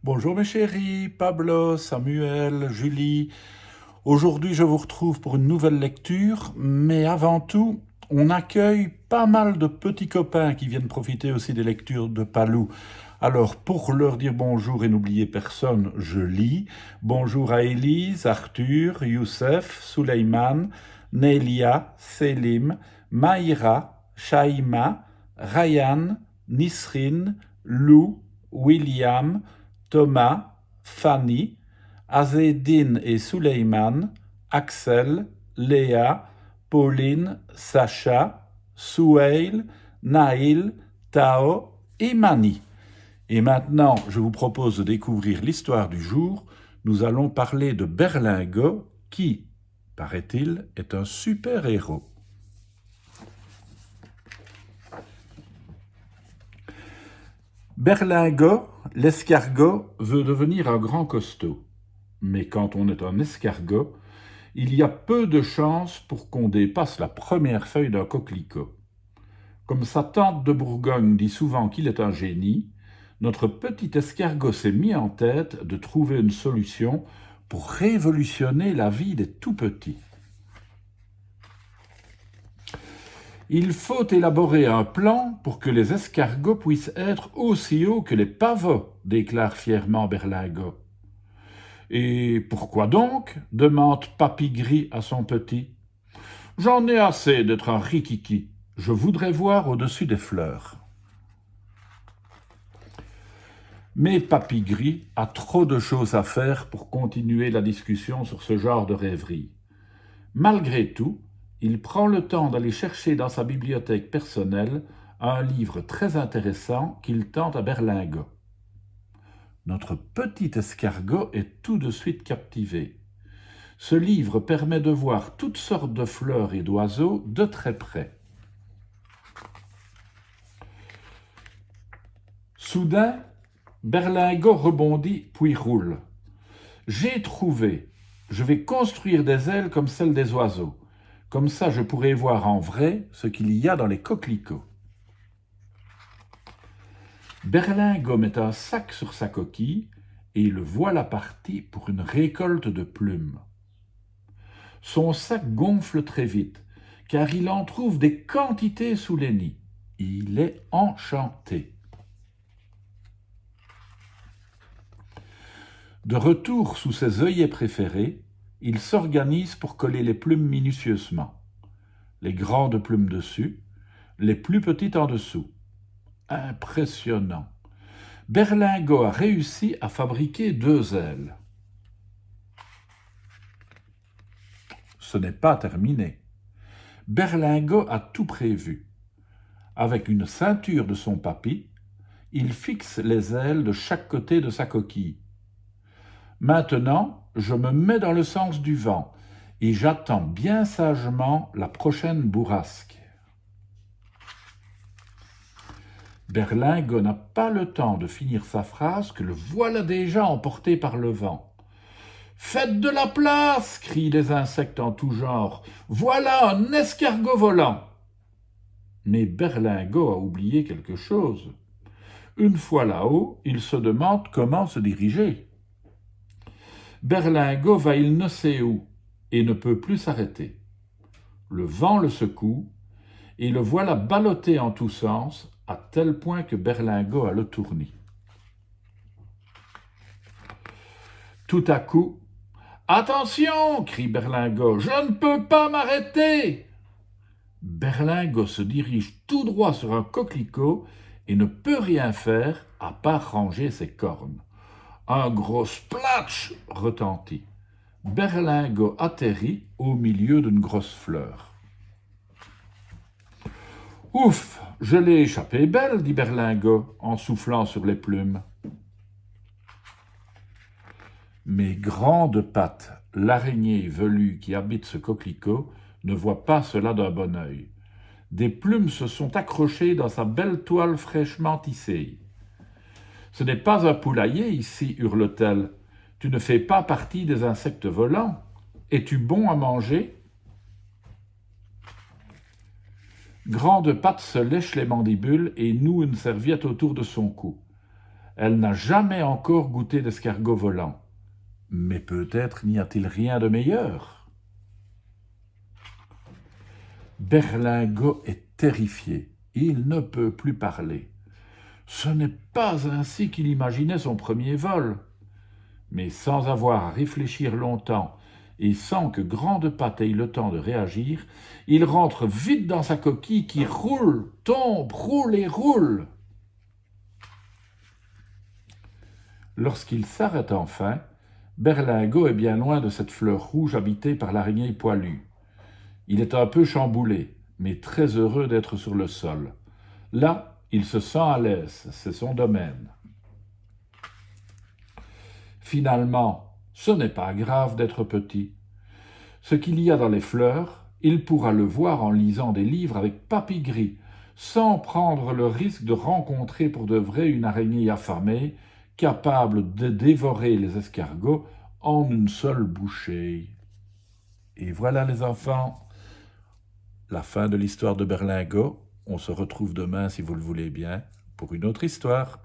Bonjour mes chéris, Pablo, Samuel, Julie. Aujourd'hui, je vous retrouve pour une nouvelle lecture, mais avant tout, on accueille pas mal de petits copains qui viennent profiter aussi des lectures de Palou. Alors, pour leur dire bonjour et n'oublier personne, je lis. Bonjour à Élise, Arthur, Youssef, Souleyman, Nelia, Selim, Maïra, Shaima, Ryan, Nisrin, Lou, William, Thomas, Fanny, Azedine et Souleyman, Axel, Léa, Pauline, Sacha, Souheil, Naïl, Tao et Mani. Et maintenant, je vous propose de découvrir l'histoire du jour. Nous allons parler de Berlingot, qui, paraît-il, est un super-héros. Berlingot, l'escargot, veut devenir un grand costaud. Mais quand on est un escargot, il y a peu de chances pour qu'on dépasse la première feuille d'un coquelicot. Comme sa tante de Bourgogne dit souvent qu'il est un génie, notre petit escargot s'est mis en tête de trouver une solution pour révolutionner la vie des tout-petits. Il faut élaborer un plan pour que les escargots puissent être aussi hauts que les pavots, déclare fièrement Berlingot. Et pourquoi donc demande Papy Gris à son petit. J'en ai assez d'être un rikiki. Je voudrais voir au-dessus des fleurs. Mais Papy Gris a trop de choses à faire pour continuer la discussion sur ce genre de rêverie. Malgré tout, il prend le temps d'aller chercher dans sa bibliothèque personnelle un livre très intéressant qu'il tend à Berlingot. Notre petit escargot est tout de suite captivé. Ce livre permet de voir toutes sortes de fleurs et d'oiseaux de très près. Soudain, Berlingot rebondit puis roule. J'ai trouvé. Je vais construire des ailes comme celles des oiseaux. Comme ça, je pourrai voir en vrai ce qu'il y a dans les coquelicots. Berlingot met un sac sur sa coquille et le voilà parti pour une récolte de plumes. Son sac gonfle très vite, car il en trouve des quantités sous les nids. Il est enchanté. De retour sous ses œillets préférés, il s'organise pour coller les plumes minutieusement. Les grandes plumes dessus, les plus petites en dessous. Impressionnant. Berlingot a réussi à fabriquer 2 ailes. Ce n'est pas terminé. Berlingot a tout prévu. Avec une ceinture de son papy, il fixe les ailes de chaque côté de sa coquille. Maintenant, je me mets dans le sens du vent et j'attends bien sagement la prochaine bourrasque. Berlingot n'a pas le temps de finir sa phrase que le voilà déjà emporté par le vent. « Faites de la place !» crient les insectes en tout genre. « Voilà un escargot volant !» Mais Berlingot a oublié quelque chose. Une fois là-haut, il se demande comment se diriger. Berlingot va il ne sait où et ne peut plus s'arrêter. Le vent le secoue et le voilà ballotté en tous sens, à tel point que Berlingot a le tournis. Tout à coup, « Attention !» crie Berlingot, « je ne peux pas m'arrêter !» Berlingot se dirige tout droit sur un coquelicot et ne peut rien faire à part ranger ses cornes. Un gros splatch retentit. Berlingot atterrit au milieu d'une grosse fleur. « Ouf, je l'ai échappé belle, dit Berlingot en soufflant sur les plumes. Mes grandes pattes, l'araignée velue qui habite ce coquelicot, ne voit pas cela d'un bon œil. Des plumes se sont accrochées dans sa belle toile fraîchement tissée. Ce n'est pas un poulailler ici, hurle-t-elle. Tu ne fais pas partie des insectes volants. Es-tu bon à manger? Grande Patte se lèche les mandibules et noue une serviette autour de son cou. Elle n'a jamais encore goûté d'escargot volant. Mais peut-être n'y a-t-il rien de meilleur. Berlingot est terrifié. Il ne peut plus parler. Ce n'est pas ainsi qu'il imaginait son premier vol. Mais sans avoir à réfléchir longtemps et sans que Grande-Patte ait le temps de réagir, il rentre vite dans sa coquille qui roule, tombe, roule et roule. Lorsqu'il s'arrête enfin, Berlingot est bien loin de cette fleur rouge habitée par l'araignée poilue. Il est un peu chamboulé, mais très heureux d'être sur le sol. Là, il se sent à l'aise, c'est son domaine. Finalement, ce n'est pas grave d'être petit. Ce qu'il y a dans les fleurs, il pourra le voir en lisant des livres avec Papy Gris, sans prendre le risque de rencontrer pour de vrai une araignée affamée, capable de dévorer les escargots en une seule bouchée. Et voilà les enfants, la fin de l'histoire de Berlingot. On se retrouve demain, si vous le voulez bien, pour une autre histoire.